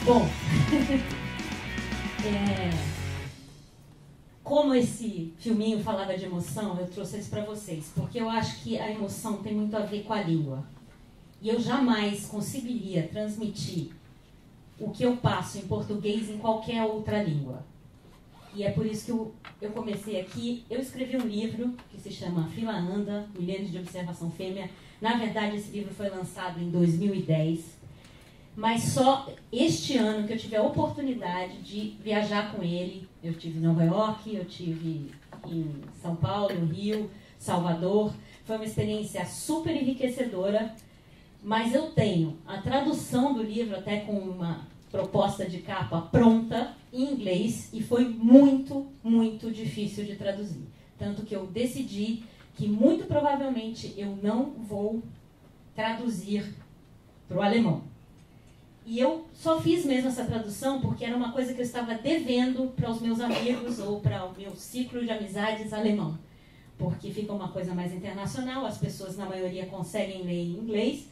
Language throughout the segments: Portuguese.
Bom, como esse filminho falava de emoção, eu trouxe isso para vocês, porque eu acho que a emoção tem muito a ver com a língua. E eu jamais conseguiria transmitir o que eu passo em português em qualquer outra língua. E é por isso que eu comecei aqui. Eu escrevi um livro que se chama Fila Anda, Milênios de Observação Fêmea. Na verdade, esse livro foi lançado em 2010. Mas só este ano que eu tive a oportunidade de viajar com ele. Eu tive em Nova York, eu tive em São Paulo, Rio, Salvador. Foi uma experiência super enriquecedora. Mas eu tenho a tradução do livro, até com uma proposta de capa pronta, em inglês, e foi muito, muito difícil de traduzir. Tanto que eu decidi que, muito provavelmente, eu não vou traduzir para o alemão. E eu só fiz mesmo essa tradução porque era uma coisa que eu estava devendo para os meus amigos ou para o meu ciclo de amizades alemão. Porque fica uma coisa mais internacional, as pessoas, na maioria, conseguem ler em inglês.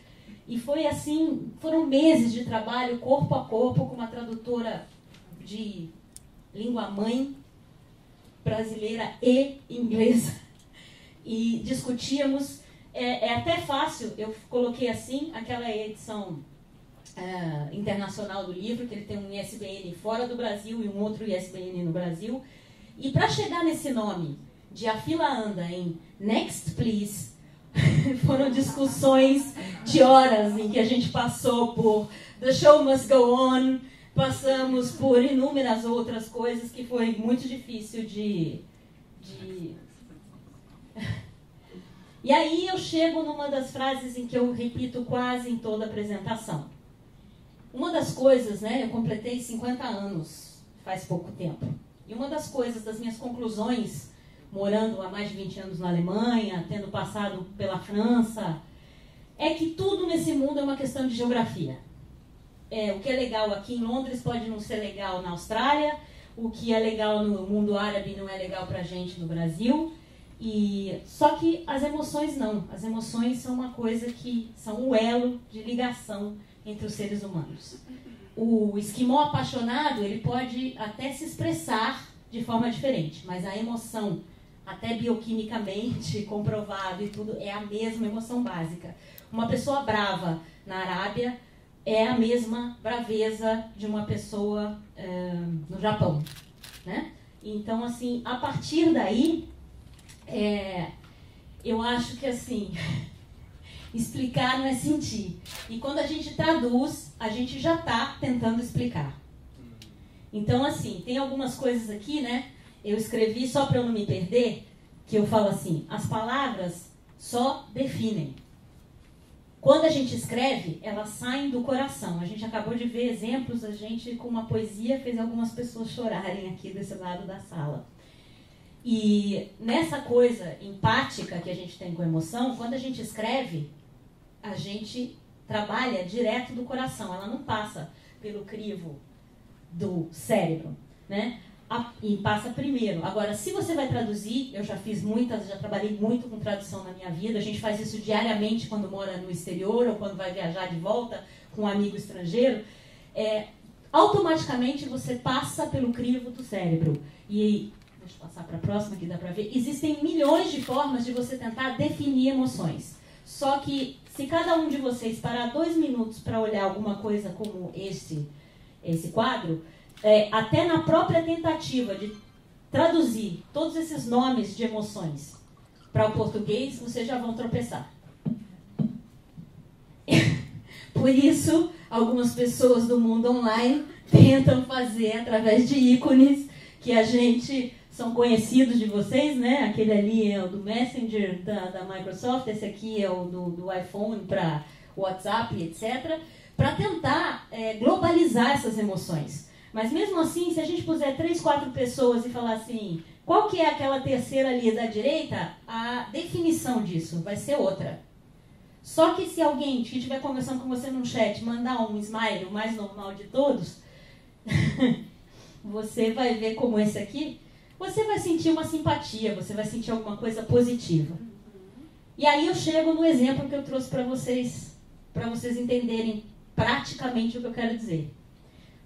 E foi assim, foram meses de trabalho, corpo a corpo, com uma tradutora de língua mãe, brasileira e inglesa. E discutíamos, é até fácil, eu coloquei assim, aquela edição internacional do livro, que ele tem um ISBN fora do Brasil e um outro ISBN no Brasil. E para chegar nesse nome, de A Fila Anda, em Next Please, foram discussões de horas em que a gente passou por The Show Must Go On, passamos por inúmeras outras coisas que foi muito difícil de... E aí eu chego numa das frases em que eu repito quase em toda a apresentação. Uma das coisas, né, eu completei 50 anos faz pouco tempo, e uma das coisas, das minhas conclusões, morando há mais de 20 anos na Alemanha, tendo passado pela França, é que tudo nesse mundo é uma questão de geografia. O que é legal aqui em Londres pode não ser legal na Austrália, o que é legal no mundo árabe não é legal pra gente no Brasil, só que as emoções não. As emoções são uma coisa que são um elo de ligação entre os seres humanos. O esquimó apaixonado, ele pode até se expressar de forma diferente, mas a emoção, até bioquimicamente comprovado e tudo, é a mesma emoção básica. Uma pessoa brava na Arábia é a mesma braveza de uma pessoa no Japão, né? Então, assim, a partir daí, eu acho que, assim, explicar não é sentir. E quando a gente traduz, a gente já está tentando explicar. Então, assim, tem algumas coisas aqui, né? Eu escrevi só para eu não me perder, que eu falo assim, as palavras só definem. Quando a gente escreve, elas saem do coração. A gente acabou de ver exemplos, a gente com uma poesia fez algumas pessoas chorarem aqui desse lado da sala. E nessa coisa empática que a gente tem com a emoção, quando a gente escreve, a gente trabalha direto do coração. Ela não passa pelo crivo do cérebro, né? E passa primeiro. Agora, se você vai traduzir, eu já fiz muitas, já trabalhei muito com tradução na minha vida, a gente faz isso diariamente quando mora no exterior ou quando vai viajar de volta com um amigo estrangeiro, automaticamente você passa pelo crivo do cérebro. E, deixa eu passar para a próxima que dá para ver, existem milhões de formas de você tentar definir emoções. Só que, se cada um de vocês parar 2 minutos para olhar alguma coisa como esse quadro, até na própria tentativa de traduzir todos esses nomes de emoções para o português, vocês já vão tropeçar. Por isso, algumas pessoas do mundo online tentam fazer através de ícones que a gente... São conhecidos de vocês, né? Aquele ali é o do Messenger da Microsoft, esse aqui é o do iPhone para WhatsApp, etc. Para tentar globalizar essas emoções. Mas mesmo assim, se a gente puser 3, 4 pessoas e falar assim, qual que é aquela terceira ali da direita, a definição disso vai ser outra. Só que se alguém que estiver conversando com você no chat mandar um smile, o mais normal de todos, você vai ver como esse aqui, você vai sentir uma simpatia, você vai sentir alguma coisa positiva. E aí eu chego no exemplo que eu trouxe para vocês entenderem praticamente o que eu quero dizer.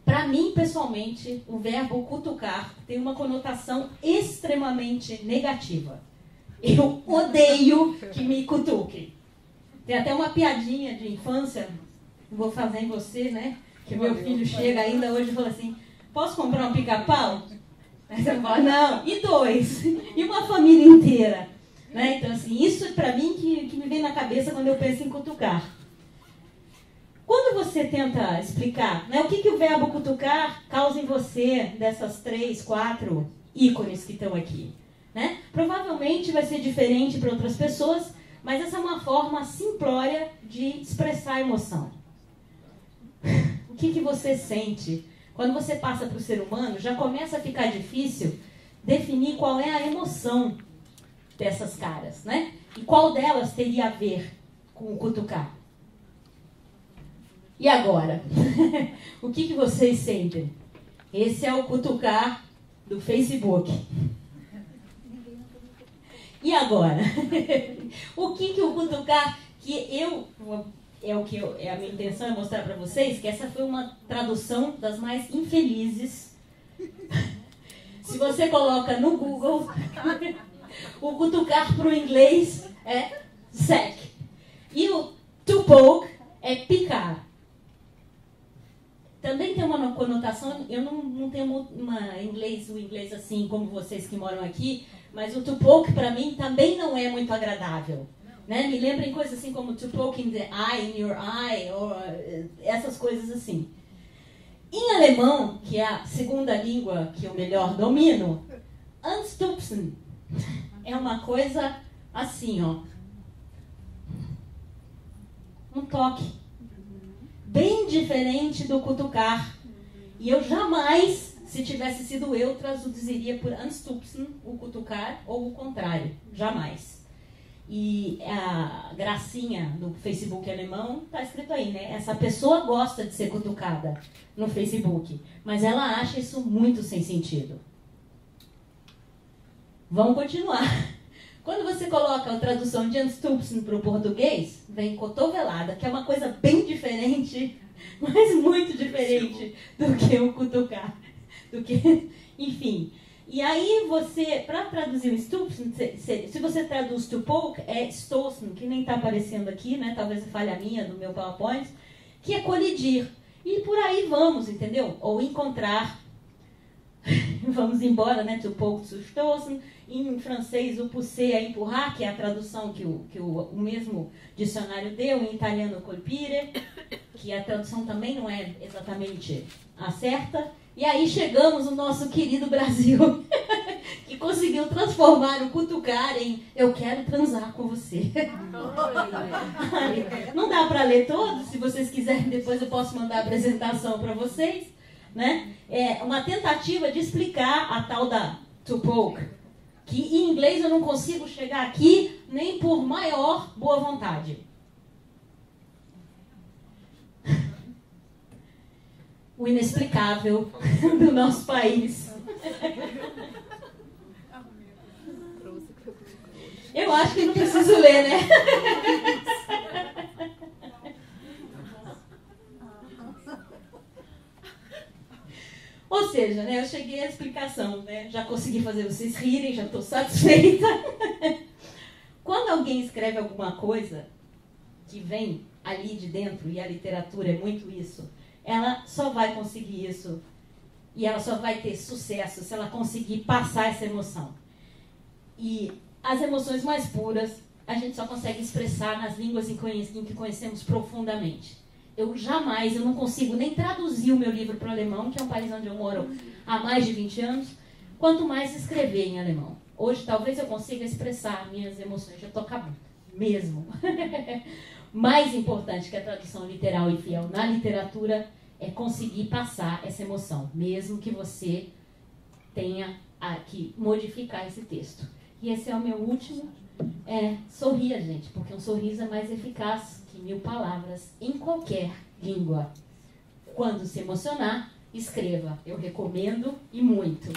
Para mim, pessoalmente, o verbo cutucar tem uma conotação extremamente negativa. Eu odeio que me cutuquem. Tem até uma piadinha de infância, vou fazer em você, né? Que meu filho chega ainda hoje e fala assim, posso comprar um pica-pau? Aí você fala, não, e 2? E uma família inteira? Né? Então, assim, isso é para mim que me vem na cabeça quando eu penso em cutucar. Quando você tenta explicar, né, o que o verbo cutucar causa em você dessas 3, 4 ícones que estão aqui, né? Provavelmente vai ser diferente para outras pessoas, mas essa é uma forma simplória de expressar a emoção. O que você sente? Quando você passa para o ser humano, já começa a ficar difícil definir qual é a emoção dessas caras, né? E qual delas teria a ver com o cutucar. E agora? O que vocês sentem? Esse é o cutucar do Facebook. E agora? O que o cutucar a minha intenção é mostrar para vocês que essa foi uma tradução das mais infelizes. Se você coloca no Google, o cutucar para o inglês é sack. E o to poke é picar. Também tem uma conotação, eu não tenho o inglês assim como vocês que moram aqui, mas o to poke para mim também não é muito agradável. Né? Me lembra em coisas assim como to poke in the eye, in your eye, ou essas coisas assim. Em alemão, que é a segunda língua que eu melhor domino, anstupsen é uma coisa assim, ó. Um toque. Bem diferente do cutucar. E eu jamais, se tivesse sido eu, traduziria por anstupsen, o cutucar, ou o contrário. Jamais. E a gracinha do Facebook alemão está escrito aí, né? Essa pessoa gosta de ser cutucada no Facebook, mas ela acha isso muito sem sentido. Vamos continuar. Quando você coloca a tradução de anstupsen para o português, vem cotovelada, que é uma coisa bem diferente, mas muito diferente do que o cutucar. Enfim. E aí você, para traduzir o stupsen, se você traduz to poke, é stoßen, que nem está aparecendo aqui, né? Talvez falha minha do meu PowerPoint, que é colidir. E por aí vamos, entendeu? Ou encontrar, vamos embora, né? To poke, to stoßen. Em francês, o pousser é empurrar, que é a tradução que o mesmo dicionário deu. Em italiano, colpire, que a tradução também não é exatamente a certa. E aí chegamos no nosso querido Brasil, que conseguiu transformar o cutucar em eu quero transar com você. Não dá para ler todos, se vocês quiserem depois eu posso mandar a apresentação para vocês. Né? É uma tentativa de explicar a tal da to poke, que em inglês eu não consigo chegar aqui nem por maior boa vontade. O inexplicável do nosso país. Eu acho que não preciso ler, né? Ou seja, né, eu cheguei à explicação, né? Já consegui fazer vocês rirem, já estou satisfeita. Quando alguém escreve alguma coisa que vem ali de dentro, e a literatura é muito isso, ela só vai conseguir isso e ela só vai ter sucesso se ela conseguir passar essa emoção. E as emoções mais puras a gente só consegue expressar nas línguas em que conhecemos profundamente. Eu não consigo nem traduzir o meu livro para o alemão, que é um país onde eu moro há mais de 20 anos, quanto mais escrever em alemão. Hoje talvez eu consiga expressar minhas emoções, já estou acabando, mesmo. Mais importante que a tradução literal e fiel na literatura é conseguir passar essa emoção, mesmo que você tenha que modificar esse texto. E esse é o meu último. Sorria, gente, porque um sorriso é mais eficaz que 1000 palavras em qualquer língua. Quando se emocionar, escreva. Eu recomendo e muito.